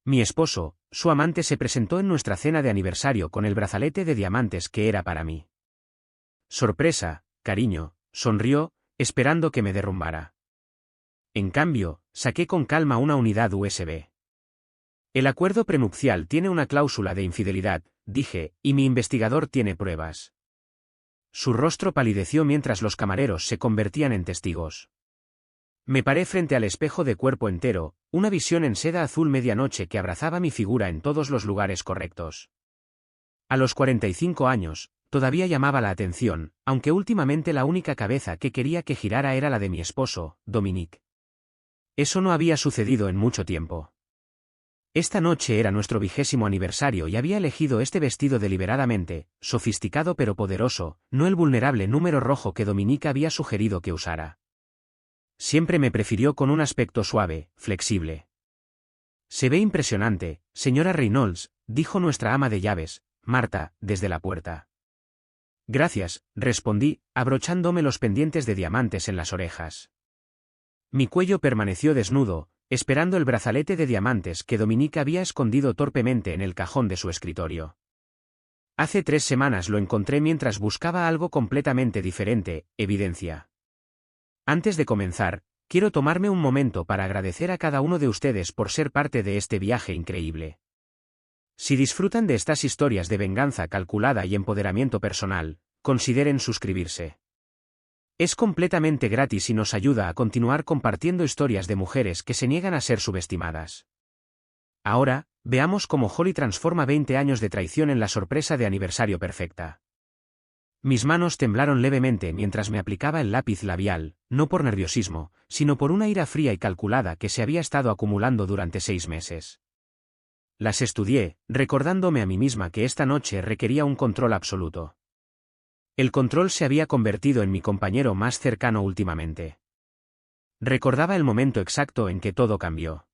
Mi esposo, su amante, se presentó en nuestra cena de aniversario con el brazalete de diamantes que era para mí. Sorpresa, cariño, sonrió, esperando que me derrumbara. En cambio, saqué con calma una unidad USB. El acuerdo prenupcial tiene una cláusula de infidelidad, dije, y mi investigador tiene pruebas. Su rostro palideció mientras los camareros se convertían en testigos. Me paré frente al espejo de cuerpo entero, una visión en seda azul medianoche que abrazaba mi figura en todos los lugares correctos. A los 45 años, todavía llamaba la atención, aunque últimamente la única cabeza que quería que girara era la de mi esposo, Dominique. Eso no había sucedido en mucho tiempo. Esta noche era nuestro 20º aniversario y había elegido este vestido deliberadamente, sofisticado pero poderoso, no el vulnerable número rojo que Dominique había sugerido que usara. Siempre me prefirió con un aspecto suave, flexible. Se ve impresionante, señora Reynolds, dijo nuestra ama de llaves, Marta, desde la puerta. Gracias, respondí, abrochándome los pendientes de diamantes en las orejas. Mi cuello permaneció desnudo, esperando el brazalete de diamantes que Dominique había escondido torpemente en el cajón de su escritorio. Hace 3 semanas lo encontré mientras buscaba algo completamente diferente, evidencia. Antes de comenzar, quiero tomarme un momento para agradecer a cada uno de ustedes por ser parte de este viaje increíble. Si disfrutan de estas historias de venganza calculada y empoderamiento personal, consideren suscribirse. Es completamente gratis y nos ayuda a continuar compartiendo historias de mujeres que se niegan a ser subestimadas. Ahora, veamos cómo Holly transforma 20 años de traición en la sorpresa de aniversario perfecta. Mis manos temblaron levemente mientras me aplicaba el lápiz labial, no por nerviosismo, sino por una ira fría y calculada que se había estado acumulando durante 6 meses. Las estudié, recordándome a mí misma que esta noche requería un control absoluto. El control se había convertido en mi compañero más cercano últimamente. Recordaba el momento exacto en que todo cambió.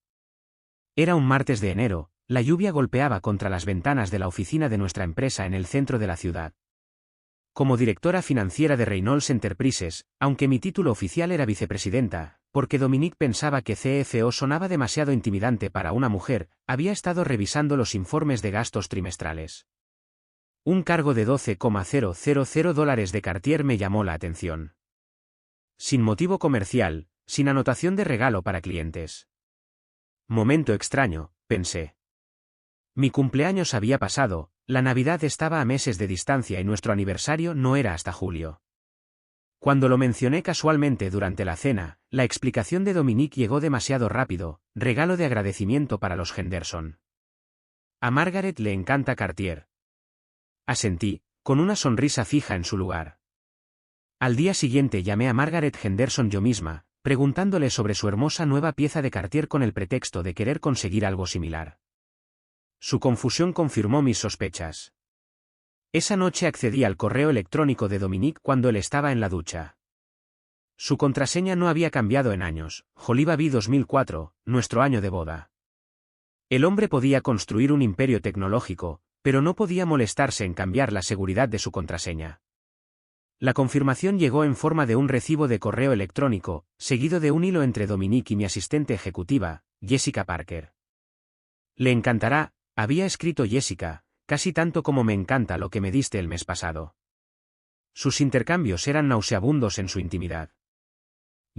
Era un martes de enero, la lluvia golpeaba contra las ventanas de la oficina de nuestra empresa en el centro de la ciudad. Como directora financiera de Reynolds Enterprises, aunque mi título oficial era vicepresidenta, porque Dominique pensaba que CFO sonaba demasiado intimidante para una mujer, había estado revisando los informes de gastos trimestrales. Un cargo de $12,000 de Cartier me llamó la atención. Sin motivo comercial, sin anotación de regalo para clientes. Momento extraño, pensé. Mi cumpleaños había pasado, la Navidad estaba a meses de distancia y nuestro aniversario no era hasta julio. Cuando lo mencioné casualmente durante la cena, la explicación de Dominique llegó demasiado rápido, regalo de agradecimiento para los Henderson. A Margaret le encanta Cartier. Asentí, con una sonrisa fija en su lugar. Al día siguiente llamé a Margaret Henderson yo misma, preguntándole sobre su hermosa nueva pieza de Cartier con el pretexto de querer conseguir algo similar. Su confusión confirmó mis sospechas. Esa noche accedí al correo electrónico de Dominique cuando él estaba en la ducha. Su contraseña no había cambiado en años, Holly Baby 2004, nuestro año de boda. El hombre podía construir un imperio tecnológico, pero no podía molestarse en cambiar la seguridad de su contraseña. La confirmación llegó en forma de un recibo de correo electrónico, seguido de un hilo entre Dominique y mi asistente ejecutiva, Jessica Parker. Le encantará, había escrito Jessica, casi tanto como me encanta lo que me diste el mes pasado. Sus intercambios eran nauseabundos en su intimidad.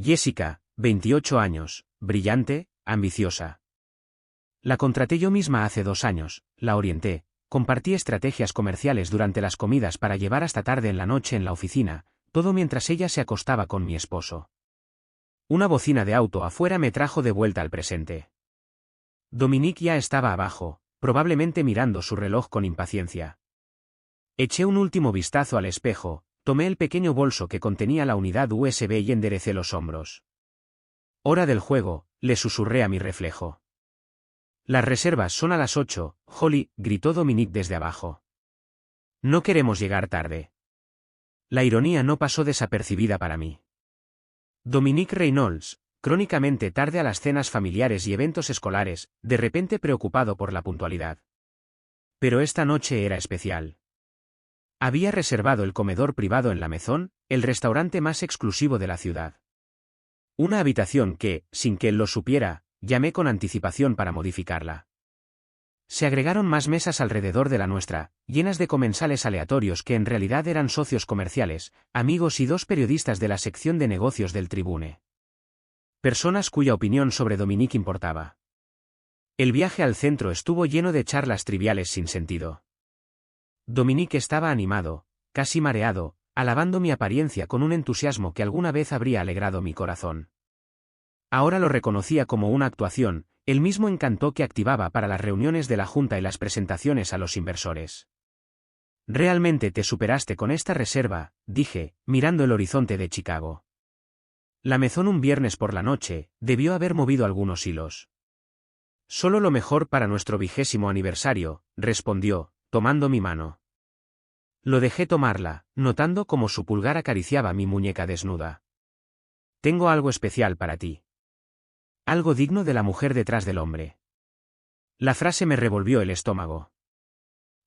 Jessica, 28 años, brillante, ambiciosa. La contraté yo misma hace 2 años, la orienté, compartí estrategias comerciales durante las comidas para llevar hasta tarde en la noche en la oficina, todo mientras ella se acostaba con mi esposo. Una bocina de auto afuera me trajo de vuelta al presente. Dominique ya estaba abajo, probablemente mirando su reloj con impaciencia. Eché un último vistazo al espejo, tomé el pequeño bolso que contenía la unidad USB y enderecé los hombros. Hora del juego, le susurré a mi reflejo. Las reservas son a las 8, Holly, gritó Dominique desde abajo. No queremos llegar tarde. La ironía no pasó desapercibida para mí. Dominique Reynolds, crónicamente tarde a las cenas familiares y eventos escolares, de repente preocupado por la puntualidad. Pero esta noche era especial. Había reservado el comedor privado en la Maison, el restaurante más exclusivo de la ciudad. Una habitación que, sin que él lo supiera, llamé con anticipación para modificarla. Se agregaron más mesas alrededor de la nuestra, llenas de comensales aleatorios que en realidad eran socios comerciales, amigos y 2 periodistas de la sección de negocios del Tribune. Personas cuya opinión sobre Dominique importaba. El viaje al centro estuvo lleno de charlas triviales sin sentido. Dominique estaba animado, casi mareado, alabando mi apariencia con un entusiasmo que alguna vez habría alegrado mi corazón. Ahora lo reconocía como una actuación, el mismo encanto que activaba para las reuniones de la Junta y las presentaciones a los inversores. «Realmente te superaste con esta reserva», dije, mirando el horizonte de Chicago. La Maison un viernes por la noche, debió haber movido algunos hilos. «Solo lo mejor para nuestro 20º aniversario», respondió, tomando mi mano. Lo dejé tomarla, notando cómo su pulgar acariciaba mi muñeca desnuda. «Tengo algo especial para ti. Algo digno de la mujer detrás del hombre». La frase me revolvió el estómago.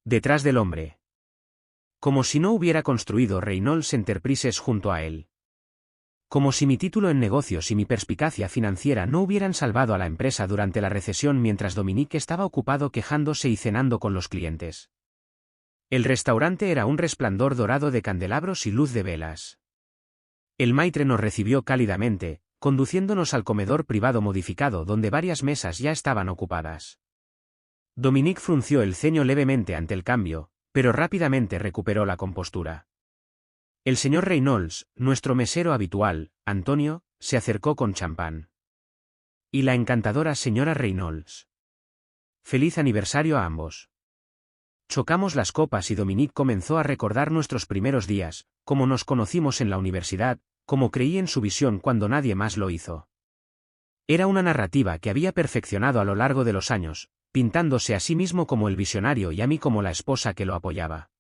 Detrás del hombre. Como si no hubiera construido Reynolds Enterprises junto a él. Como si mi título en negocios y mi perspicacia financiera no hubieran salvado a la empresa durante la recesión mientras Dominique estaba ocupado quejándose y cenando con los clientes. El restaurante era un resplandor dorado de candelabros y luz de velas. El maitre nos recibió cálidamente, conduciéndonos al comedor privado modificado donde varias mesas ya estaban ocupadas. Dominique frunció el ceño levemente ante el cambio, pero rápidamente recuperó la compostura. El señor Reynolds, nuestro mesero habitual, Antonio, se acercó con champán. Y la encantadora señora Reynolds. Feliz aniversario a ambos. Chocamos las copas y Dominique comenzó a recordar nuestros primeros días, cómo nos conocimos en la universidad, cómo creí en su visión cuando nadie más lo hizo. Era una narrativa que había perfeccionado a lo largo de los años, pintándose a sí mismo como el visionario y a mí como la esposa que lo apoyaba.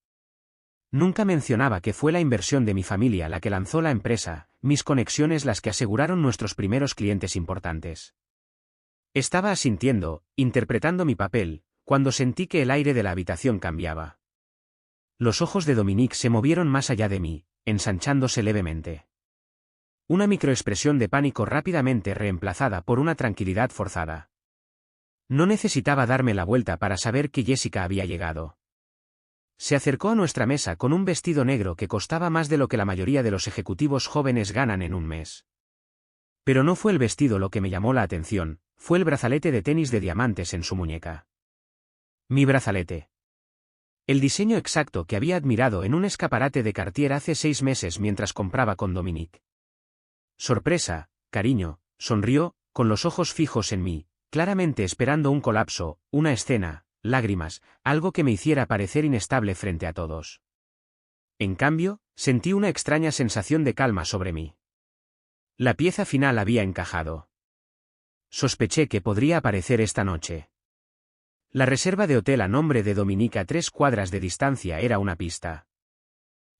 Nunca mencionaba que fue la inversión de mi familia la que lanzó la empresa, mis conexiones las que aseguraron nuestros primeros clientes importantes. Estaba asintiendo, interpretando mi papel, cuando sentí que el aire de la habitación cambiaba. Los ojos de Dominique se movieron más allá de mí, ensanchándose levemente. Una microexpresión de pánico rápidamente reemplazada por una tranquilidad forzada. No necesitaba darme la vuelta para saber que Jessica había llegado. Se acercó a nuestra mesa con un vestido negro que costaba más de lo que la mayoría de los ejecutivos jóvenes ganan en un mes. Pero no fue el vestido lo que me llamó la atención, fue el brazalete de tenis de diamantes en su muñeca. Mi brazalete. El diseño exacto que había admirado en un escaparate de Cartier hace 6 meses mientras compraba con Dominique. Sorpresa, cariño, sonrió, con los ojos fijos en mí, claramente esperando un colapso, una escena, lágrimas, algo que me hiciera parecer inestable frente a todos. En cambio, sentí una extraña sensación de calma sobre mí. La pieza final había encajado. Sospeché que podría aparecer esta noche. La reserva de hotel a nombre de Dominique a 3 cuadras de distancia era una pista.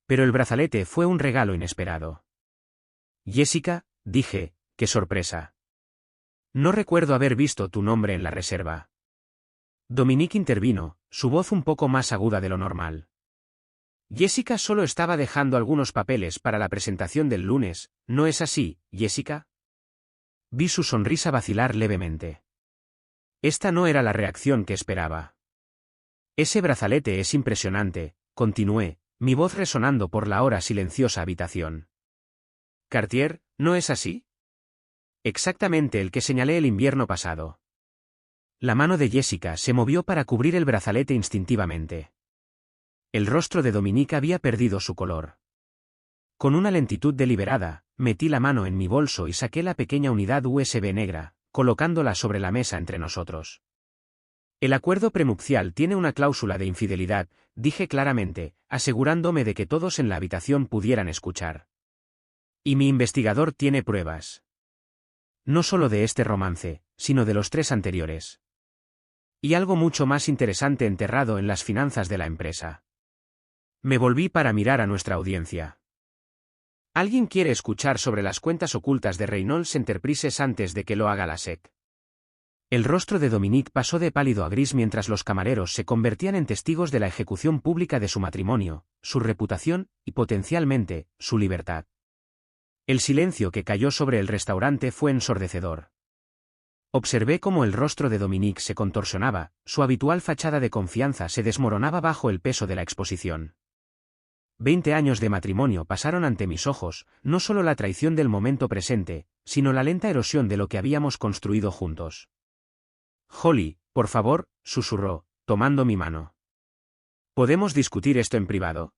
Pero el brazalete fue un regalo inesperado. Jessica, dije, qué sorpresa. No recuerdo haber visto tu nombre en la reserva. Dominique intervino, su voz un poco más aguda de lo normal. Jessica solo estaba dejando algunos papeles para la presentación del lunes, ¿no es así, Jessica? Vi su sonrisa vacilar levemente. Esta no era la reacción que esperaba. Ese brazalete es impresionante, continué, mi voz resonando por la ahora silenciosa habitación. Cartier, ¿no es así? Exactamente el que señalé el invierno pasado. La mano de Jessica se movió para cubrir el brazalete instintivamente. El rostro de Dominique había perdido su color. Con una lentitud deliberada, metí la mano en mi bolso y saqué la pequeña unidad USB negra, colocándola sobre la mesa entre nosotros. El acuerdo prenupcial tiene una cláusula de infidelidad, dije claramente, asegurándome de que todos en la habitación pudieran escuchar. Y mi investigador tiene pruebas. No solo de este romance, sino de los 3 anteriores. Y algo mucho más interesante enterrado en las finanzas de la empresa. Me volví para mirar a nuestra audiencia. ¿Alguien quiere escuchar sobre las cuentas ocultas de Reynolds Enterprises antes de que lo haga la SEC? El rostro de Dominique pasó de pálido a gris mientras los camareros se convertían en testigos de la ejecución pública de su matrimonio, su reputación y potencialmente, su libertad. El silencio que cayó sobre el restaurante fue ensordecedor. Observé cómo el rostro de Dominique se contorsionaba, su habitual fachada de confianza se desmoronaba bajo el peso de la exposición. 20 años de matrimonio pasaron ante mis ojos, no solo la traición del momento presente, sino la lenta erosión de lo que habíamos construido juntos. Holly, por favor, susurró, tomando mi mano. ¿Podemos discutir esto en privado?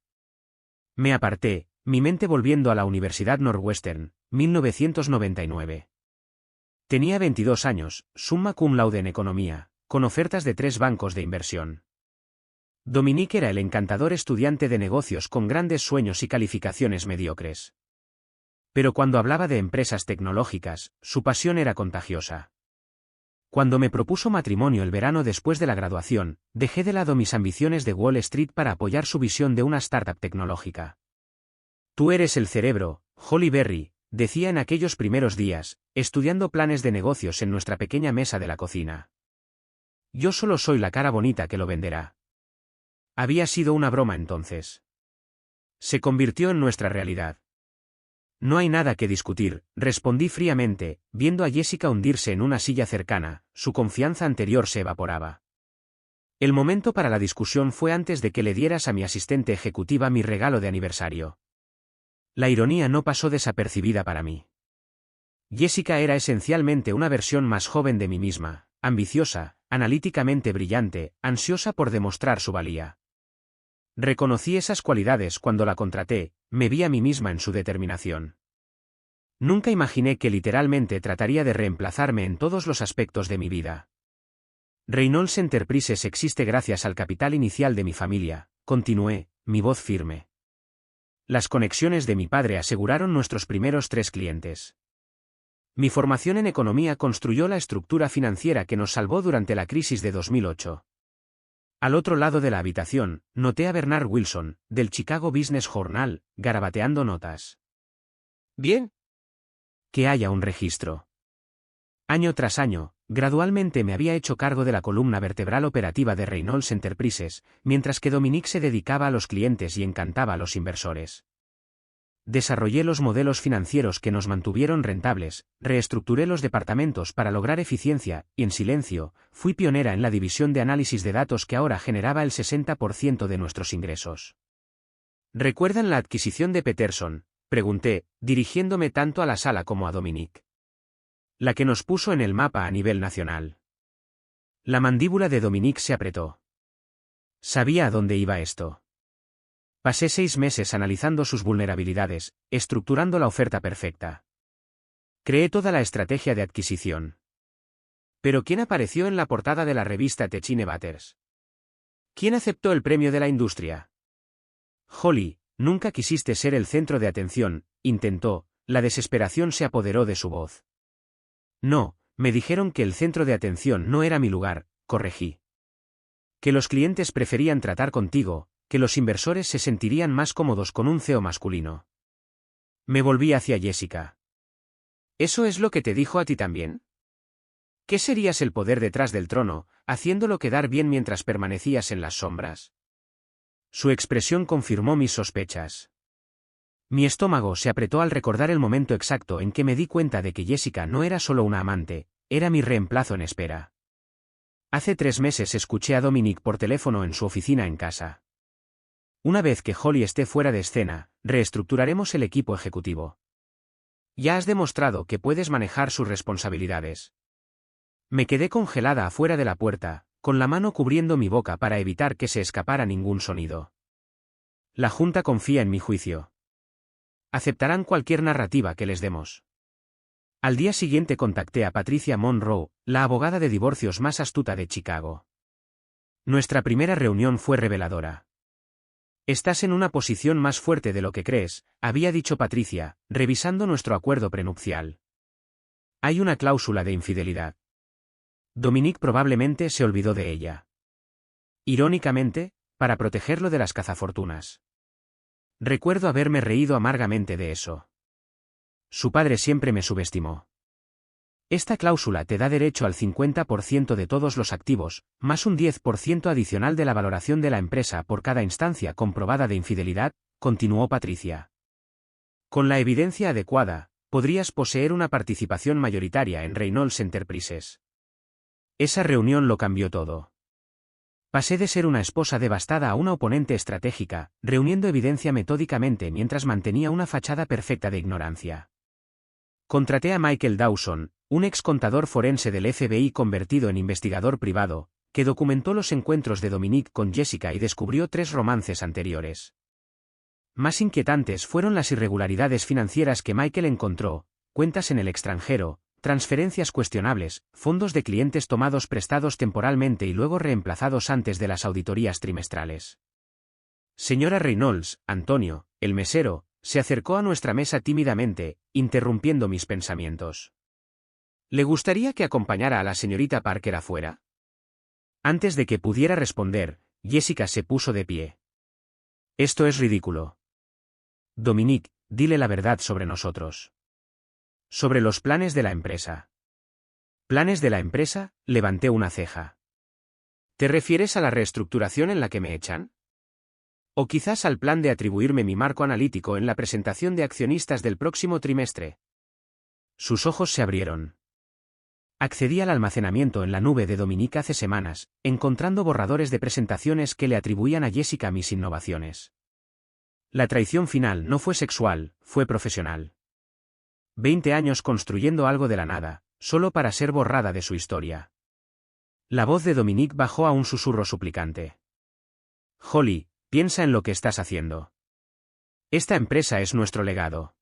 Me aparté, mi mente volviendo a la Universidad Northwestern, 1999. Tenía 22 años, summa cum laude en economía, con ofertas de 3 bancos de inversión. Dominique era el encantador estudiante de negocios con grandes sueños y calificaciones mediocres. Pero cuando hablaba de empresas tecnológicas, su pasión era contagiosa. Cuando me propuso matrimonio el verano después de la graduación, dejé de lado mis ambiciones de Wall Street para apoyar su visión de una startup tecnológica. Tú eres el cerebro, Holly Berry, decía en aquellos primeros días, estudiando planes de negocios en nuestra pequeña mesa de la cocina. Yo solo soy la cara bonita que lo venderá. Había sido una broma entonces. Se convirtió en nuestra realidad. No hay nada que discutir, respondí fríamente, viendo a Jessica hundirse en una silla cercana, su confianza anterior se evaporaba. El momento para la discusión fue antes de que le dieras a mi asistente ejecutiva mi regalo de aniversario. La ironía no pasó desapercibida para mí. Jessica era esencialmente una versión más joven de mí misma, ambiciosa, analíticamente brillante, ansiosa por demostrar su valía. Reconocí esas cualidades cuando la contraté, me vi a mí misma en su determinación. Nunca imaginé que literalmente trataría de reemplazarme en todos los aspectos de mi vida. Reynolds Enterprises existe gracias al capital inicial de mi familia, continué, mi voz firme. Las conexiones de mi padre aseguraron nuestros primeros 3 clientes. Mi formación en economía construyó la estructura financiera que nos salvó durante la crisis de 2008. Al otro lado de la habitación, noté a Bernard Wilson, del Chicago Business Journal, garabateando notas. Bien. Que haya un registro. Año tras año, gradualmente me había hecho cargo de la columna vertebral operativa de Reynolds Enterprises, mientras que Dominique se dedicaba a los clientes y encantaba a los inversores. Desarrollé los modelos financieros que nos mantuvieron rentables, reestructuré los departamentos para lograr eficiencia, y en silencio, fui pionera en la división de análisis de datos que ahora generaba el 60% de nuestros ingresos. ¿Recuerdan la adquisición de Peterson?, pregunté, dirigiéndome tanto a la sala como a Dominique. La que nos puso en el mapa a nivel nacional. La mandíbula de Dominique se apretó. Sabía a dónde iba esto. Pasé 6 meses analizando sus vulnerabilidades, estructurando la oferta perfecta. Creé toda la estrategia de adquisición. ¿Pero quién apareció en la portada de la revista Techine Butters? ¿Quién aceptó el premio de la industria? Holly, nunca quisiste ser el centro de atención, intentó, la desesperación se apoderó de su voz. No, me dijeron que el centro de atención no era mi lugar, corregí. Que los clientes preferían tratar contigo, que los inversores se sentirían más cómodos con un CEO masculino. Me volví hacia Jessica. ¿Eso es lo que te dijo a ti también? ¿Qué serías el poder detrás del trono, haciéndolo quedar bien mientras permanecías en las sombras? Su expresión confirmó mis sospechas. Mi estómago se apretó al recordar el momento exacto en que me di cuenta de que Jessica no era solo una amante, era mi reemplazo en espera. Hace 3 meses escuché a Dominique por teléfono en su oficina en casa. Una vez que Holly esté fuera de escena, reestructuraremos el equipo ejecutivo. Ya has demostrado que puedes manejar sus responsabilidades. Me quedé congelada afuera de la puerta, con la mano cubriendo mi boca para evitar que se escapara ningún sonido. La Junta confía en mi juicio. Aceptarán cualquier narrativa que les demos. Al día siguiente contacté a Patricia Monroe, la abogada de divorcios más astuta de Chicago. Nuestra primera reunión fue reveladora. Estás en una posición más fuerte de lo que crees, había dicho Patricia, revisando nuestro acuerdo prenupcial. Hay una cláusula de infidelidad. Dominique probablemente se olvidó de ella. Irónicamente, para protegerlo de las cazafortunas. Recuerdo haberme reído amargamente de eso. Su padre siempre me subestimó. Esta cláusula te da derecho al 50% de todos los activos, más un 10% adicional de la valoración de la empresa por cada instancia comprobada de infidelidad, continuó Patricia. Con la evidencia adecuada, podrías poseer una participación mayoritaria en Reynolds Enterprises. Esa reunión lo cambió todo. Pasé de ser una esposa devastada a una oponente estratégica, reuniendo evidencia metódicamente mientras mantenía una fachada perfecta de ignorancia. Contraté a Michael Dawson, un ex contador forense del FBI convertido en investigador privado, que documentó los encuentros de Dominique con Jessica y descubrió 3 romances anteriores. Más inquietantes fueron las irregularidades financieras que Michael encontró, cuentas en el extranjero, transferencias cuestionables, fondos de clientes tomados prestados temporalmente y luego reemplazados antes de las auditorías trimestrales. Señora Reynolds, Antonio, el mesero, se acercó a nuestra mesa tímidamente, interrumpiendo mis pensamientos. ¿Le gustaría que acompañara a la señorita Parker afuera? Antes de que pudiera responder, Jessica se puso de pie. Esto es ridículo. Dominique, dile la verdad sobre nosotros. Sobre los planes de la empresa. ¿Planes de la empresa? Levanté una ceja. ¿Te refieres a la reestructuración en la que me echan? ¿O quizás al plan de atribuirme mi marco analítico en la presentación de accionistas del próximo trimestre? Sus ojos se abrieron. Accedí al almacenamiento en la nube de Dominique hace semanas, encontrando borradores de presentaciones que le atribuían a Jessica mis innovaciones. La traición final no fue sexual, fue profesional. 20 años construyendo algo de la nada, solo para ser borrada de su historia. La voz de Dominique bajó a un susurro suplicante. Holly, piensa en lo que estás haciendo. Esta empresa es nuestro legado.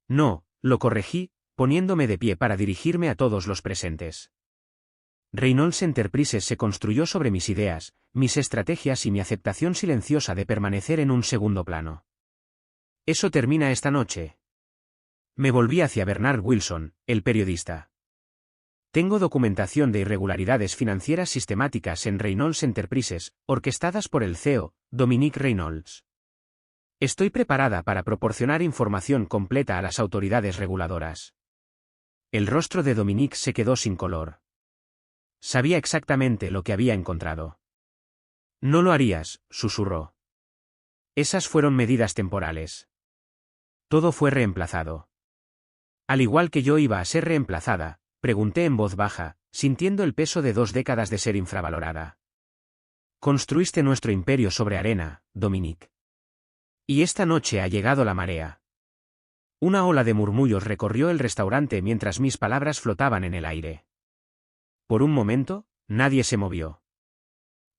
No, lo corregí, poniéndome de pie para dirigirme a todos los presentes. Reynolds Enterprises se construyó sobre mis ideas, mis estrategias y mi aceptación silenciosa de permanecer en un segundo plano. Eso termina esta noche. Me volví hacia Bernard Wilson, el periodista. Tengo documentación de irregularidades financieras sistemáticas en Reynolds Enterprises, orquestadas por el CEO, Dominique Reynolds. Estoy preparada para proporcionar información completa a las autoridades reguladoras. El rostro de Dominique se quedó sin color. Sabía exactamente lo que había encontrado. No lo harías, susurró. Esas fueron medidas temporales. Todo fue reemplazado. Al igual que yo iba a ser reemplazada, pregunté en voz baja, sintiendo el peso de 2 décadas de ser infravalorada. Construiste nuestro imperio sobre arena, Dominique. Y esta noche ha llegado la marea. Una ola de murmullos recorrió el restaurante mientras mis palabras flotaban en el aire. Por un momento, nadie se movió.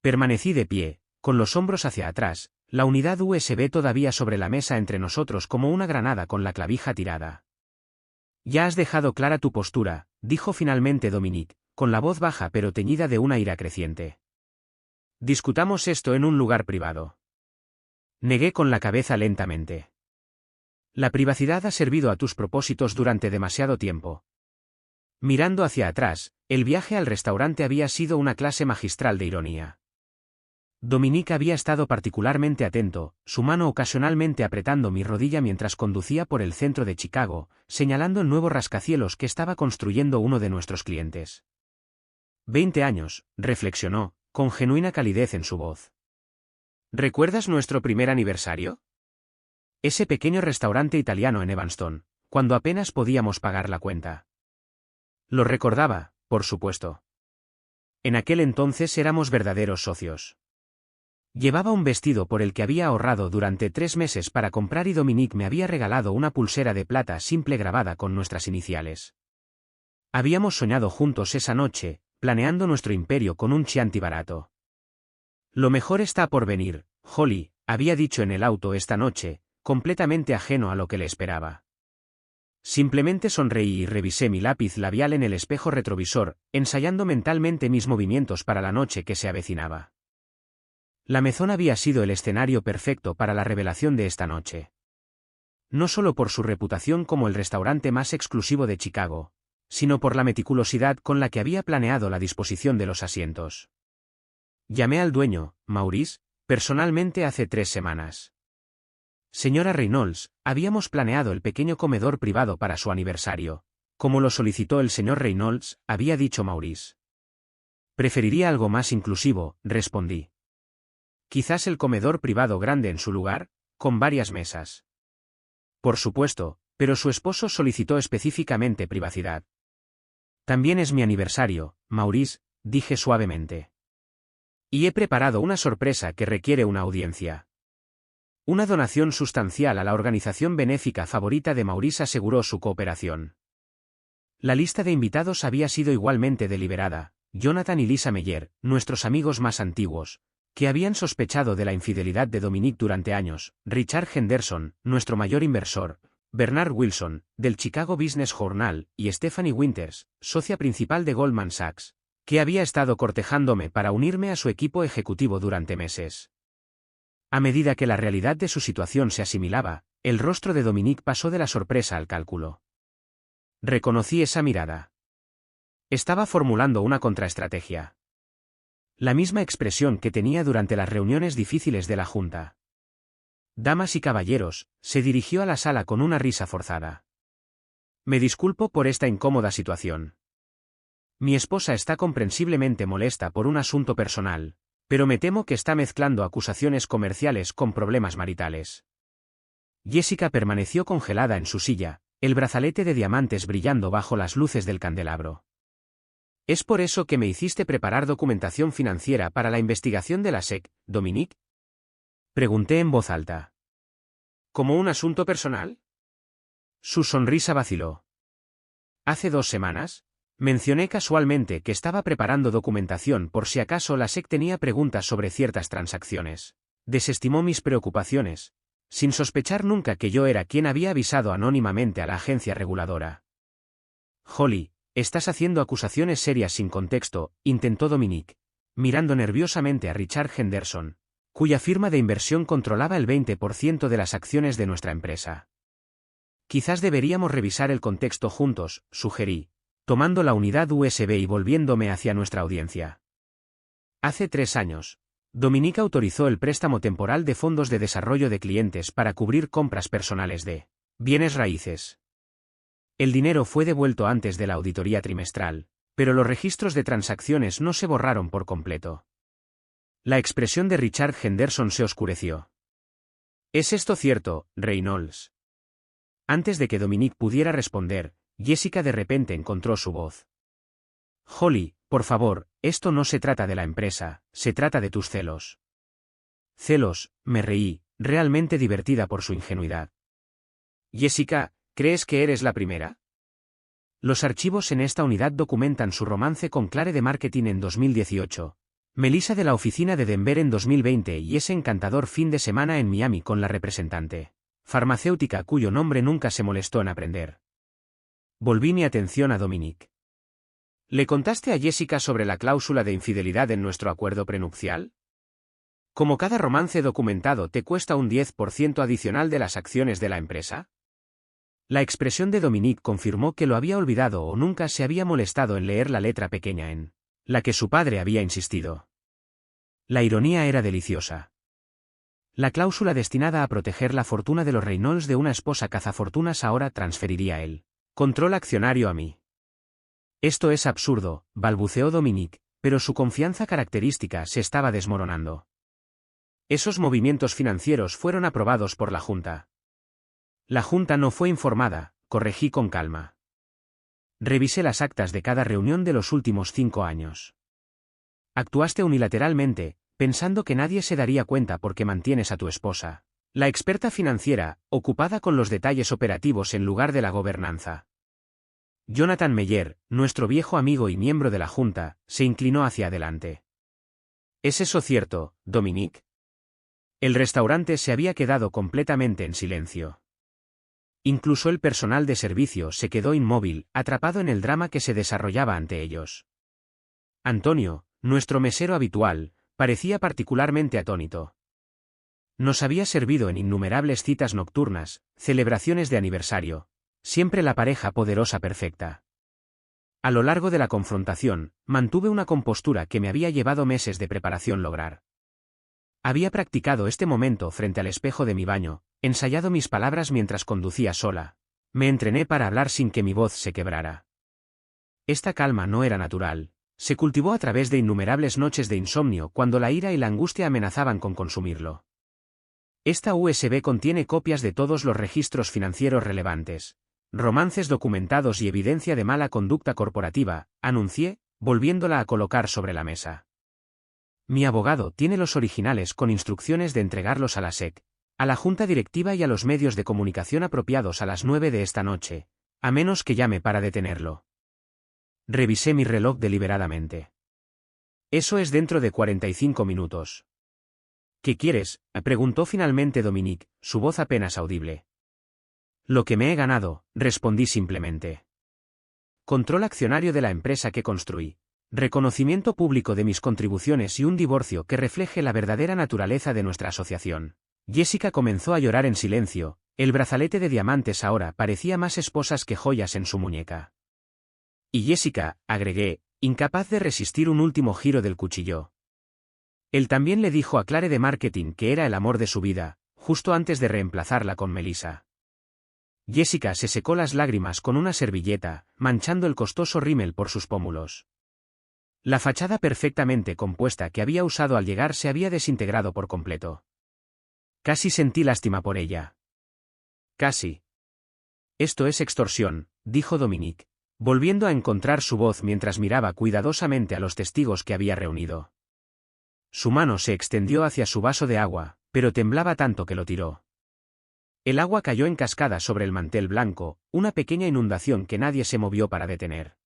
Permanecí de pie, con los hombros hacia atrás, la unidad USB todavía sobre la mesa entre nosotros como una granada con la clavija tirada. Ya has dejado clara tu postura, dijo finalmente Dominique, con la voz baja pero teñida de una ira creciente. Discutamos esto en un lugar privado. Negué con la cabeza lentamente. La privacidad ha servido a tus propósitos durante demasiado tiempo. Mirando hacia atrás, el viaje al restaurante había sido una clase magistral de ironía. Dominique había estado particularmente atento, su mano ocasionalmente apretando mi rodilla mientras conducía por el centro de Chicago, señalando el nuevo rascacielos que estaba construyendo uno de nuestros clientes. 20 años, reflexionó, con genuina calidez en su voz. ¿Recuerdas nuestro primer aniversario? Ese pequeño restaurante italiano en Evanston, cuando apenas podíamos pagar la cuenta. Lo recordaba, por supuesto. En aquel entonces éramos verdaderos socios. Llevaba un vestido por el que había ahorrado durante 3 meses para comprar y Dominique me había regalado una pulsera de plata simple grabada con nuestras iniciales. Habíamos soñado juntos esa noche, planeando nuestro imperio con un Chianti barato. Lo mejor está por venir, Holly, había dicho en el auto esta noche, completamente ajeno a lo que le esperaba. Simplemente sonreí y revisé mi lápiz labial en el espejo retrovisor, ensayando mentalmente mis movimientos para la noche que se avecinaba. La Maison había sido el escenario perfecto para la revelación de esta noche. No solo por su reputación como el restaurante más exclusivo de Chicago, sino por la meticulosidad con la que había planeado la disposición de los asientos. Llamé al dueño, Maurice, personalmente hace 3 semanas. Señora Reynolds, habíamos planeado el pequeño comedor privado para su aniversario, como lo solicitó el señor Reynolds, había dicho Maurice. Preferiría algo más inclusivo, respondí. Quizás el comedor privado grande en su lugar, con varias mesas. Por supuesto, pero su esposo solicitó específicamente privacidad. También es mi aniversario, Maurice, dije suavemente. Y he preparado una sorpresa que requiere una audiencia. Una donación sustancial a la organización benéfica favorita de Maurice aseguró su cooperación. La lista de invitados había sido igualmente deliberada: Jonathan y Lisa Meyer, nuestros amigos más antiguos, que habían sospechado de la infidelidad de Dominic durante años; Richard Henderson, nuestro mayor inversor; Bernard Wilson, del Chicago Business Journal; y Stephanie Winters, socia principal de Goldman Sachs, que había estado cortejándome para unirme a su equipo ejecutivo durante meses. A medida que la realidad de su situación se asimilaba, el rostro de Dominic pasó de la sorpresa al cálculo. Reconocí esa mirada. Estaba formulando una contraestrategia. La misma expresión que tenía durante las reuniones difíciles de la Junta. Damas y caballeros, se dirigió a la sala con una risa forzada. Me disculpo por esta incómoda situación. Mi esposa está comprensiblemente molesta por un asunto personal, pero me temo que está mezclando acusaciones comerciales con problemas maritales. Jessica permaneció congelada en su silla, el brazalete de diamantes brillando bajo las luces del candelabro. ¿Es por eso que me hiciste preparar documentación financiera para la investigación de la SEC, Dominic? Pregunté en voz alta. ¿Como un asunto personal? Su sonrisa vaciló. Hace 2 semanas, mencioné casualmente que estaba preparando documentación por si acaso la SEC tenía preguntas sobre ciertas transacciones. Desestimó mis preocupaciones, sin sospechar nunca que yo era quien había avisado anónimamente a la agencia reguladora. Holly, estás haciendo acusaciones serias sin contexto, intentó Dominic, mirando nerviosamente a Richard Henderson, cuya firma de inversión controlaba el 20% de las acciones de nuestra empresa. Quizás deberíamos revisar el contexto juntos, sugerí, tomando la unidad USB y volviéndome hacia nuestra audiencia. Hace 3 años, Dominic autorizó el préstamo temporal de fondos de desarrollo de clientes para cubrir compras personales de bienes raíces. El dinero fue devuelto antes de la auditoría trimestral, pero los registros de transacciones no se borraron por completo. La expresión de Richard Henderson se oscureció. ¿Es esto cierto, Reynolds? Antes de que Dominic pudiera responder, Jessica de repente encontró su voz. Holly, por favor, esto no se trata de la empresa, se trata de tus celos. Celos, me reí, realmente divertida por su ingenuidad. Jessica, ¿crees que eres la primera? Los archivos en esta unidad documentan su romance con Clare de Marketing en 2018, Melissa de la oficina de Denver en 2020 y ese encantador fin de semana en Miami con la representante farmacéutica cuyo nombre nunca se molestó en aprender. Volví mi atención a Dominic. ¿Le contaste a Jessica sobre la cláusula de infidelidad en nuestro acuerdo prenupcial? ¿Como cada romance documentado te cuesta un 10% adicional de las acciones de la empresa? La expresión de Dominic confirmó que lo había olvidado o nunca se había molestado en leer la letra pequeña en la que su padre había insistido. La ironía era deliciosa. La cláusula destinada a proteger la fortuna de los Reynolds de una esposa cazafortunas ahora transferiría el control accionario a mí. Esto es absurdo, balbuceó Dominic, pero su confianza característica se estaba desmoronando. Esos movimientos financieros fueron aprobados por la Junta. La Junta no fue informada, corregí con calma. Revisé las actas de cada reunión de los últimos 5 años. Actuaste unilateralmente, pensando que nadie se daría cuenta porque mantienes a tu esposa, la experta financiera, ocupada con los detalles operativos en lugar de la gobernanza. Jonathan Meyer, nuestro viejo amigo y miembro de la Junta, se inclinó hacia adelante. ¿Es eso cierto, Dominic? El restaurante se había quedado completamente en silencio. Incluso el personal de servicio se quedó inmóvil, atrapado en el drama que se desarrollaba ante ellos. Antonio, nuestro mesero habitual, parecía particularmente atónito. Nos había servido en innumerables citas nocturnas, celebraciones de aniversario, siempre la pareja poderosa perfecta. A lo largo de la confrontación, mantuve una compostura que me había llevado meses de preparación lograr. Había practicado este momento frente al espejo de mi baño, ensayado mis palabras mientras conducía sola. Me entrené para hablar sin que mi voz se quebrara. Esta calma no era natural. Se cultivó a través de innumerables noches de insomnio cuando la ira y la angustia amenazaban con consumirlo. Esta USB contiene copias de todos los registros financieros relevantes, romances documentados y evidencia de mala conducta corporativa, anuncié, volviéndola a colocar sobre la mesa. Mi abogado tiene los originales con instrucciones de entregarlos a la SEC, a la junta directiva y a los medios de comunicación apropiados a las 9 de esta noche, a menos que llame para detenerlo. Revisé mi reloj deliberadamente. Eso es dentro de 45 minutos. ¿Qué quieres?, preguntó finalmente Dominique, su voz apenas audible. Lo que me he ganado, respondí simplemente. Control accionario de la empresa que construí. Reconocimiento público de mis contribuciones y un divorcio que refleje la verdadera naturaleza de nuestra asociación. Jessica comenzó a llorar en silencio, el brazalete de diamantes ahora parecía más esposas que joyas en su muñeca. Y Jessica, agregué, incapaz de resistir un último giro del cuchillo. Él también le dijo a Clare de marketing que era el amor de su vida, justo antes de reemplazarla con Melissa. Jessica se secó las lágrimas con una servilleta, manchando el costoso rímel por sus pómulos. La fachada perfectamente compuesta que había usado al llegar se había desintegrado por completo. Casi sentí lástima por ella. Casi. Esto es extorsión, dijo Dominique, volviendo a encontrar su voz mientras miraba cuidadosamente a los testigos que había reunido. Su mano se extendió hacia su vaso de agua, pero temblaba tanto que lo tiró. El agua cayó en cascada sobre el mantel blanco, una pequeña inundación que nadie se movió para detener.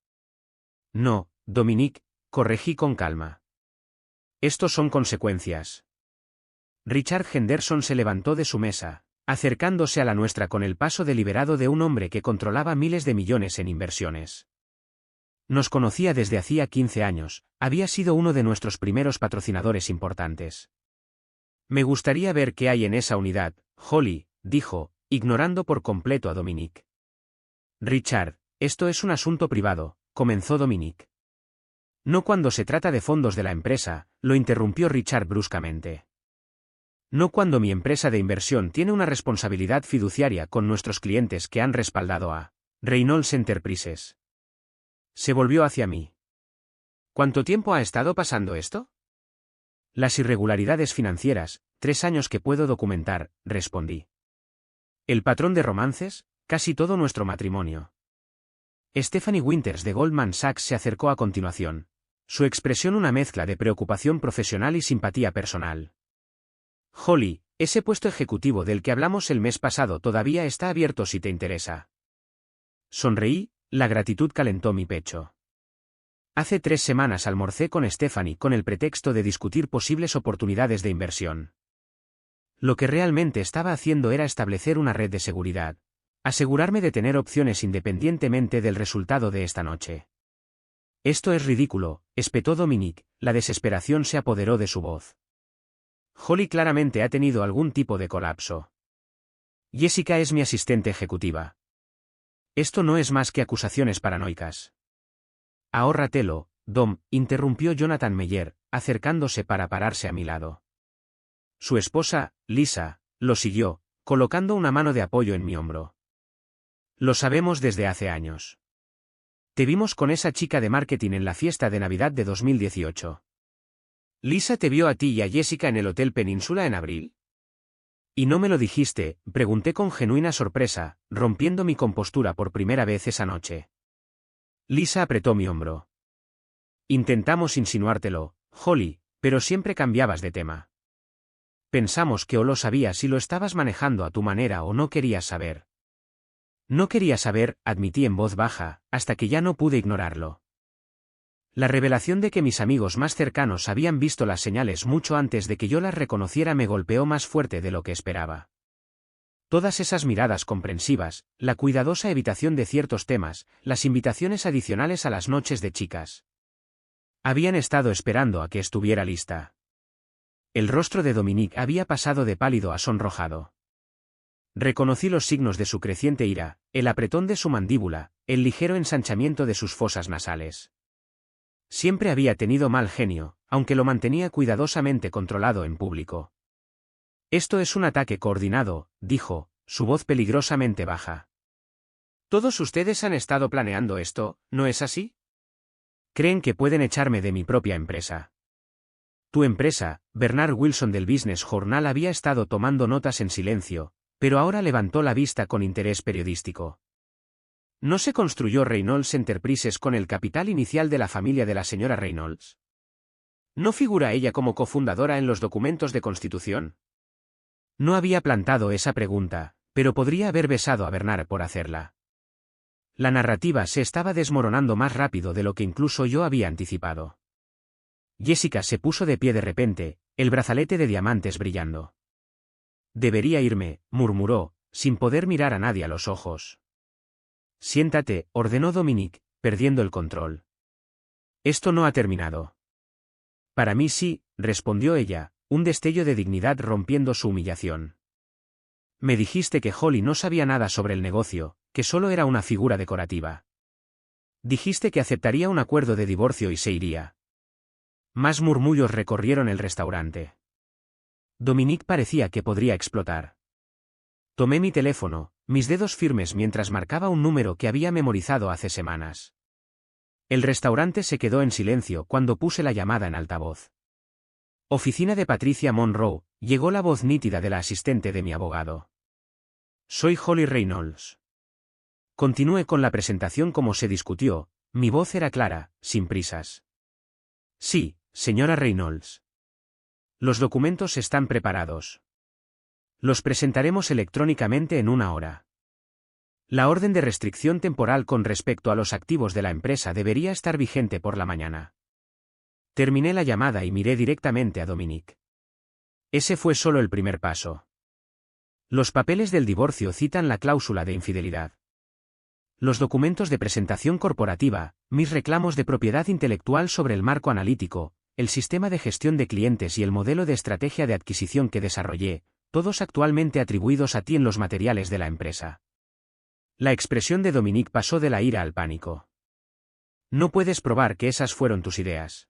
No, Dominique, corregí con calma. Estos son consecuencias. Richard Henderson se levantó de su mesa, acercándose a la nuestra con el paso deliberado de un hombre que controlaba miles de millones en inversiones. Nos conocía desde hacía 15 años, había sido uno de nuestros primeros patrocinadores importantes. Me gustaría ver qué hay en esa unidad, Holly, dijo, ignorando por completo a Dominique. Richard, esto es un asunto privado, comenzó Dominique. No cuando se trata de fondos de la empresa, lo interrumpió Richard bruscamente. No cuando mi empresa de inversión tiene una responsabilidad fiduciaria con nuestros clientes que han respaldado a Reynolds Enterprises. Se volvió hacia mí. ¿Cuánto tiempo ha estado pasando esto? Las irregularidades financieras, 3 años que puedo documentar, respondí. El patrón de romances, casi todo nuestro matrimonio. Stephanie Winters de Goldman Sachs se acercó a continuación. Su expresión una mezcla de preocupación profesional y simpatía personal. Holly, ese puesto ejecutivo del que hablamos el mes pasado todavía está abierto si te interesa. Sonreí, la gratitud calentó mi pecho. Hace 3 semanas almorcé con Stephanie con el pretexto de discutir posibles oportunidades de inversión. Lo que realmente estaba haciendo era establecer una red de seguridad, asegurarme de tener opciones independientemente del resultado de esta noche. Esto es ridículo, espetó Dominique, la desesperación se apoderó de su voz. Holly claramente ha tenido algún tipo de colapso. Jessica es mi asistente ejecutiva. Esto no es más que acusaciones paranoicas. Ahórratelo, Dom, interrumpió Jonathan Meyer, acercándose para pararse a mi lado. Su esposa, Lisa, lo siguió, colocando una mano de apoyo en mi hombro. Lo sabemos desde hace años. Te vimos con esa chica de marketing en la fiesta de Navidad de 2018. ¿Lisa te vio a ti y a Jessica en el Hotel Península en abril? ¿Y no me lo dijiste?, pregunté con genuina sorpresa, rompiendo mi compostura por primera vez esa noche. Lisa apretó mi hombro. Intentamos insinuártelo, Holly, pero siempre cambiabas de tema. Pensamos que o lo sabías y lo estabas manejando a tu manera o no querías saber. No quería saber, admití en voz baja, hasta que ya no pude ignorarlo. La revelación de que mis amigos más cercanos habían visto las señales mucho antes de que yo las reconociera me golpeó más fuerte de lo que esperaba. Todas esas miradas comprensivas, la cuidadosa evitación de ciertos temas, las invitaciones adicionales a las noches de chicas. Habían estado esperando a que estuviera lista. El rostro de Dominique había pasado de pálido a sonrojado. Reconocí los signos de su creciente ira, el apretón de su mandíbula, el ligero ensanchamiento de sus fosas nasales. Siempre había tenido mal genio, aunque lo mantenía cuidadosamente controlado en público. Esto es un ataque coordinado, dijo, su voz peligrosamente baja. Todos ustedes han estado planeando esto, ¿no es así? Creen que pueden echarme de mi propia empresa. Tu empresa, Bernard Wilson del Business Journal había estado tomando notas en silencio, pero ahora levantó la vista con interés periodístico. ¿No se construyó Reynolds Enterprises con el capital inicial de la familia de la señora Reynolds? ¿No figura ella como cofundadora en los documentos de constitución? No había plantado esa pregunta, pero podría haber besado a Bernard por hacerla. La narrativa se estaba desmoronando más rápido de lo que incluso yo había anticipado. Jessica se puso de pie de repente, el brazalete de diamantes brillando. Debería irme, murmuró, sin poder mirar a nadie a los ojos. Siéntate, ordenó Dominique, perdiendo el control. Esto no ha terminado. Para mí sí, respondió ella, un destello de dignidad rompiendo su humillación. Me dijiste que Holly no sabía nada sobre el negocio, que solo era una figura decorativa. Dijiste que aceptaría un acuerdo de divorcio y se iría. Más murmullos recorrieron el restaurante. Dominique parecía que podría explotar. Tomé mi teléfono, mis dedos firmes mientras marcaba un número que había memorizado hace semanas. El restaurante se quedó en silencio cuando puse la llamada en altavoz. Oficina de Patricia Monroe, llegó la voz nítida de la asistente de mi abogado. Soy Holly Reynolds. Continué con la presentación como se discutió, mi voz era clara, sin prisas. Sí, señora Reynolds. Los documentos están preparados. Los presentaremos electrónicamente en 1 hora. La orden de restricción temporal con respecto a los activos de la empresa debería estar vigente por la mañana. Terminé la llamada y miré directamente a Dominique. Ese fue solo el primer paso. Los papeles del divorcio citan la cláusula de infidelidad. Los documentos de presentación corporativa, mis reclamos de propiedad intelectual sobre el marco analítico, el sistema de gestión de clientes y el modelo de estrategia de adquisición que desarrollé, todos actualmente atribuidos a ti en los materiales de la empresa. La expresión de Dominique pasó de la ira al pánico. No puedes probar que esas fueron tus ideas.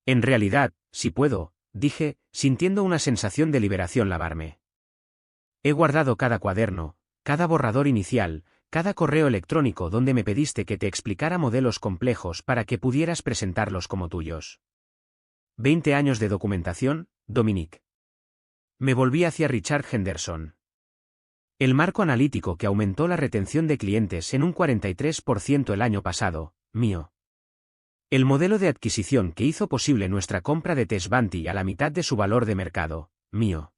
En realidad, si puedo, dije, sintiendo una sensación de liberación lavarme. He guardado cada cuaderno, cada borrador inicial, cada correo electrónico donde me pediste que te explicara modelos complejos para que pudieras presentarlos como tuyos. 20 años de documentación, Dominique. Me volví hacia Richard Henderson. El marco analítico que aumentó la retención de clientes en un 43% el año pasado, mío. El modelo de adquisición que hizo posible nuestra compra de Tess Banty a la mitad de su valor de mercado, mío.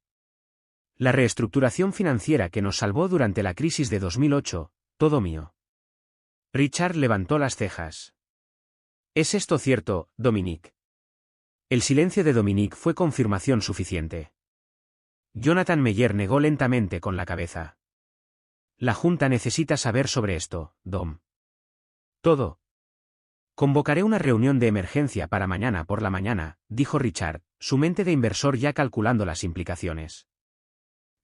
La reestructuración financiera que nos salvó durante la crisis de 2008, todo mío. Richard levantó las cejas. ¿Es esto cierto, Dominique? El silencio de Dominique fue confirmación suficiente. Jonathan Meyer negó lentamente con la cabeza. La Junta necesita saber sobre esto, Dom. Todo. Convocaré una reunión de emergencia para mañana por la mañana, dijo Richard, su mente de inversor ya calculando las implicaciones.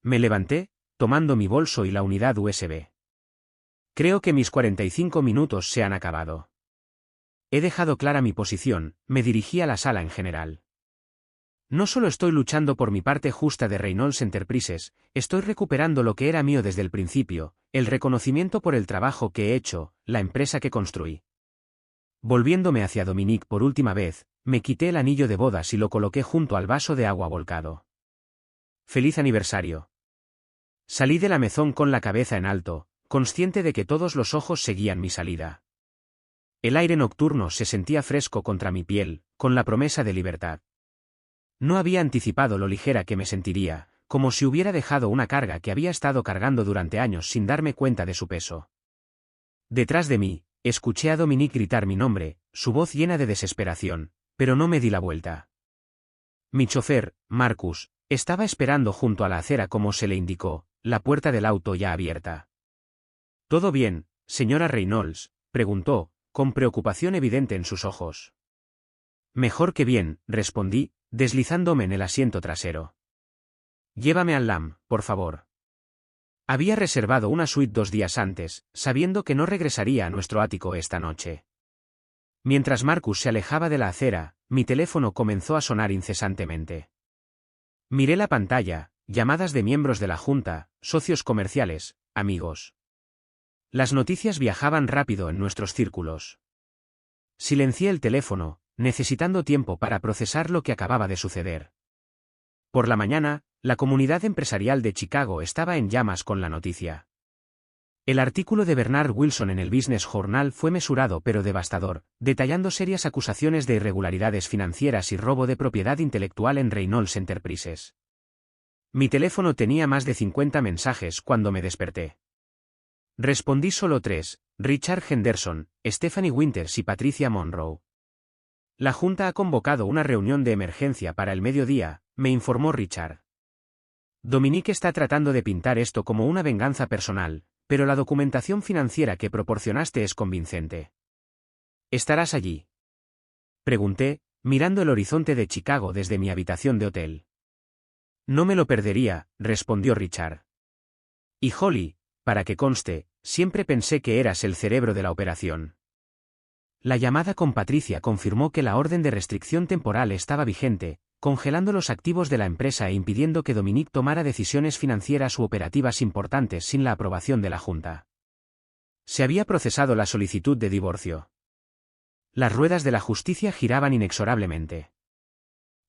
Me levanté, tomando mi bolso y la unidad USB. Creo que mis 45 minutos se han acabado. He dejado clara mi posición, me dirigí a la sala en general. No solo estoy luchando por mi parte justa de Reynolds Enterprises, estoy recuperando lo que era mío desde el principio, el reconocimiento por el trabajo que he hecho, la empresa que construí. Volviéndome hacia Dominique por última vez, me quité el anillo de bodas y lo coloqué junto al vaso de agua volcado. ¡Feliz aniversario! Salí de la mesón con la cabeza en alto, consciente de que todos los ojos seguían mi salida. El aire nocturno se sentía fresco contra mi piel, con la promesa de libertad. No había anticipado lo ligera que me sentiría, como si hubiera dejado una carga que había estado cargando durante años sin darme cuenta de su peso. Detrás de mí, escuché a Dominique gritar mi nombre, su voz llena de desesperación, pero no me di la vuelta. Mi chofer, Marcus, estaba esperando junto a la acera como se le indicó, la puerta del auto ya abierta. ¿Todo bien, señora Reynolds?, preguntó, con preocupación evidente en sus ojos. Mejor que bien, respondí, deslizándome en el asiento trasero. Llévame al LAM, por favor. Había reservado una suite 2 días antes, sabiendo que no regresaría a nuestro ático esta noche. Mientras Marcus se alejaba de la acera, mi teléfono comenzó a sonar incesantemente. Miré la pantalla, llamadas de miembros de la Junta, socios comerciales, amigos. Las noticias viajaban rápido en nuestros círculos. Silencié el teléfono, necesitando tiempo para procesar lo que acababa de suceder. Por la mañana, la comunidad empresarial de Chicago estaba en llamas con la noticia. El artículo de Bernard Wilson en el Business Journal fue mesurado pero devastador, detallando serias acusaciones de irregularidades financieras y robo de propiedad intelectual en Reynolds Enterprises. Mi teléfono tenía más de 50 mensajes cuando me desperté. Respondí solo 3, Richard Henderson, Stephanie Winters y Patricia Monroe. La Junta ha convocado una reunión de emergencia para el mediodía, me informó Richard. Dominique está tratando de pintar esto como una venganza personal, pero la documentación financiera que proporcionaste es convincente. ¿Estarás allí?, pregunté, mirando el horizonte de Chicago desde mi habitación de hotel. No me lo perdería, respondió Richard. Y Holly, para que conste, siempre pensé que eras el cerebro de la operación. La llamada con Patricia confirmó que la orden de restricción temporal estaba vigente, congelando los activos de la empresa e impidiendo que Dominique tomara decisiones financieras u operativas importantes sin la aprobación de la Junta. Se había procesado la solicitud de divorcio. Las ruedas de la justicia giraban inexorablemente.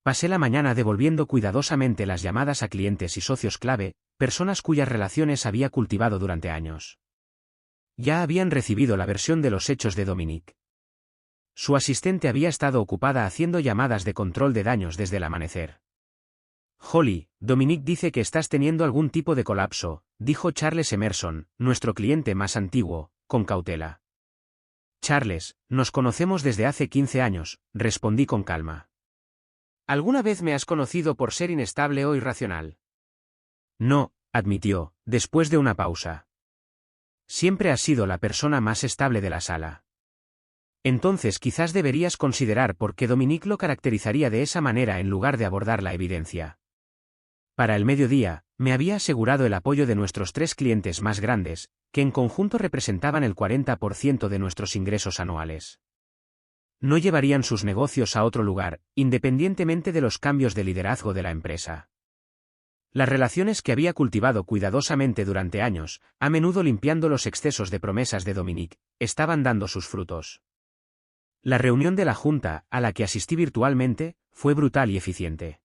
Pasé la mañana devolviendo cuidadosamente las llamadas a clientes y socios clave, personas cuyas relaciones había cultivado durante años. Ya habían recibido la versión de los hechos de Dominique. Su asistente había estado ocupada haciendo llamadas de control de daños desde el amanecer. Holly, Dominique dice que estás teniendo algún tipo de colapso, dijo Charles Emerson, nuestro cliente más antiguo, con cautela. Charles, nos conocemos desde hace 15 años, respondí con calma. ¿Alguna vez me has conocido por ser inestable o irracional? No, admitió, después de una pausa. Siempre has sido la persona más estable de la sala. Entonces quizás deberías considerar por qué Dominique lo caracterizaría de esa manera en lugar de abordar la evidencia. Para el mediodía, me había asegurado el apoyo de nuestros 3 clientes más grandes, que en conjunto representaban el 40% de nuestros ingresos anuales. No llevarían sus negocios a otro lugar, independientemente de los cambios de liderazgo de la empresa. Las relaciones que había cultivado cuidadosamente durante años, a menudo limpiando los excesos de promesas de Dominique, estaban dando sus frutos. La reunión de la Junta, a la que asistí virtualmente, fue brutal y eficiente.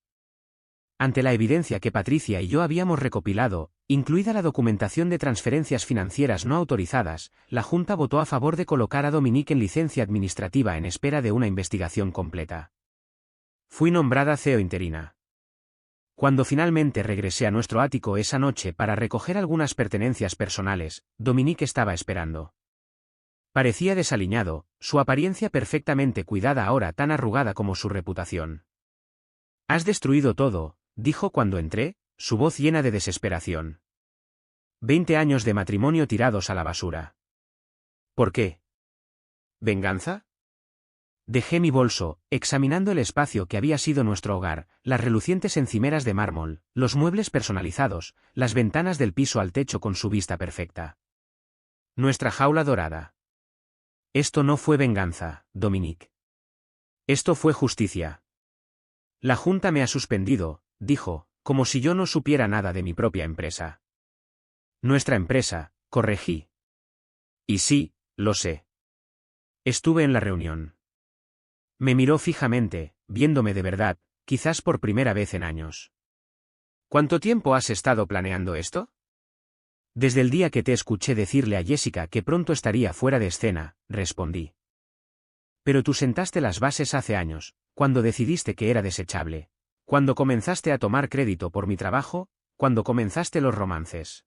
Ante la evidencia que Patricia y yo habíamos recopilado, incluida la documentación de transferencias financieras no autorizadas, la Junta votó a favor de colocar a Dominique en licencia administrativa en espera de una investigación completa. Fui nombrada CEO interina. Cuando finalmente regresé a nuestro ático esa noche para recoger algunas pertenencias personales, Dominique estaba esperando. Parecía desaliñado, su apariencia perfectamente cuidada ahora tan arrugada como su reputación. «Has destruido todo», dijo cuando entré, su voz llena de desesperación. 20 años de matrimonio tirados a la basura. ¿Por qué? ¿Venganza? Dejé mi bolso, examinando el espacio que había sido nuestro hogar, las relucientes encimeras de mármol, los muebles personalizados, las ventanas del piso al techo con su vista perfecta. Nuestra jaula dorada. Esto no fue venganza, Dominique. Esto fue justicia. La Junta me ha suspendido, dijo, como si yo no supiera nada de mi propia empresa. Nuestra empresa, corregí. Y sí, lo sé. Estuve en la reunión. Me miró fijamente, viéndome de verdad, quizás por primera vez en años. ¿Cuánto tiempo has estado planeando esto? Desde el día que te escuché decirle a Jessica que pronto estaría fuera de escena, respondí. Pero tú sentaste las bases hace años, cuando decidiste que era desechable. Cuando comenzaste a tomar crédito por mi trabajo, cuando comenzaste los romances.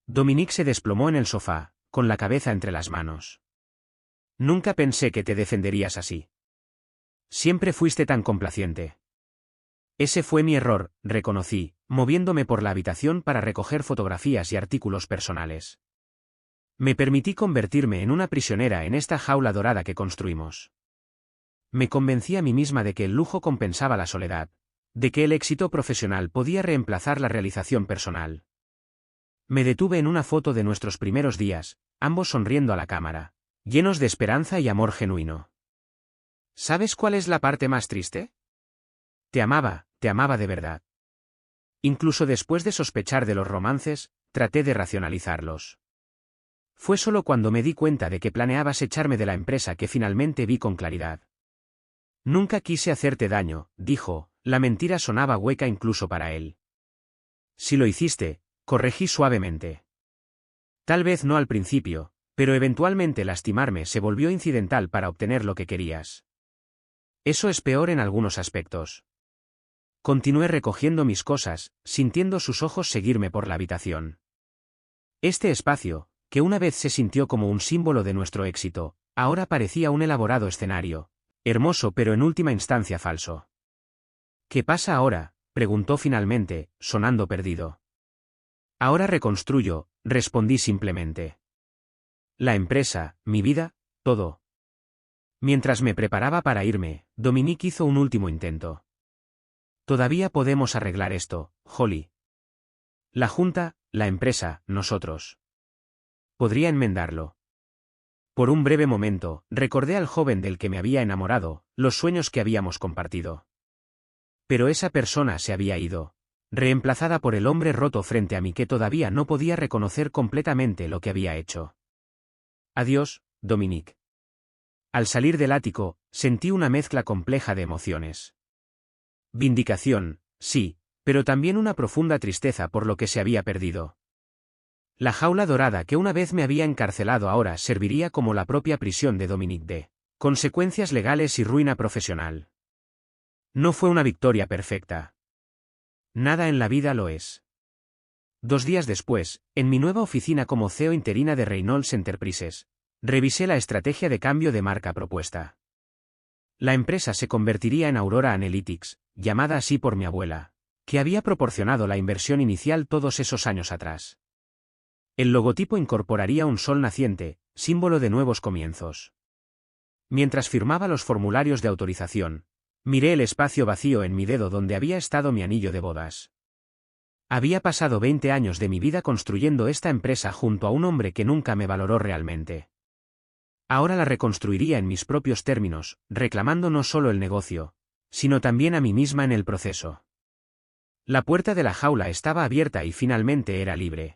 Dominique se desplomó en el sofá, con la cabeza entre las manos. Nunca pensé que te defenderías así. Siempre fuiste tan complaciente. Ese fue mi error, reconocí, moviéndome por la habitación para recoger fotografías y artículos personales. Me permití convertirme en una prisionera en esta jaula dorada que construimos. Me convencí a mí misma de que el lujo compensaba la soledad, de que el éxito profesional podía reemplazar la realización personal. Me detuve en una foto de nuestros primeros días, ambos sonriendo a la cámara, llenos de esperanza y amor genuino. ¿Sabes cuál es la parte más triste? Te amaba de verdad. Incluso después de sospechar de los romances, traté de racionalizarlos. Fue solo cuando me di cuenta de que planeabas echarme de la empresa que finalmente vi con claridad. Nunca quise hacerte daño, dijo, la mentira sonaba hueca incluso para él. Si lo hiciste, corregí suavemente. Tal vez no al principio, pero eventualmente lastimarme se volvió incidental para obtener lo que querías. Eso es peor en algunos aspectos. Continué recogiendo mis cosas, sintiendo sus ojos seguirme por la habitación. Este espacio, que una vez se sintió como un símbolo de nuestro éxito, ahora parecía un elaborado escenario, hermoso pero en última instancia falso. ¿Qué pasa ahora?, preguntó finalmente, sonando perdido. Ahora reconstruyo, respondí simplemente. La empresa, mi vida, todo. Mientras me preparaba para irme, Dominique hizo un último intento. Todavía podemos arreglar esto, Holly. La junta, la empresa, nosotros. Podría enmendarlo. Por un breve momento, recordé al joven del que me había enamorado, los sueños que habíamos compartido. Pero esa persona se había ido, reemplazada por el hombre roto frente a mí que todavía no podía reconocer completamente lo que había hecho. Adiós, Dominique. Al salir del ático, sentí una mezcla compleja de emociones. Vindicación, sí, pero también una profunda tristeza por lo que se había perdido. La jaula dorada que una vez me había encarcelado ahora serviría como la propia prisión de Dominique de consecuencias legales y ruina profesional. No fue una victoria perfecta. Nada en la vida lo es. 2 días después, en mi nueva oficina como CEO interina de Reynolds Enterprises, revisé la estrategia de cambio de marca propuesta. La empresa se convertiría en Aurora Analytics, llamada así por mi abuela, que había proporcionado la inversión inicial todos esos años atrás. El logotipo incorporaría un sol naciente, símbolo de nuevos comienzos. Mientras firmaba los formularios de autorización, miré el espacio vacío en mi dedo donde había estado mi anillo de bodas. Había pasado 20 años de mi vida construyendo esta empresa junto a un hombre que nunca me valoró realmente. Ahora la reconstruiría en mis propios términos, reclamando no solo el negocio, sino también a mí misma en el proceso. La puerta de la jaula estaba abierta y finalmente era libre.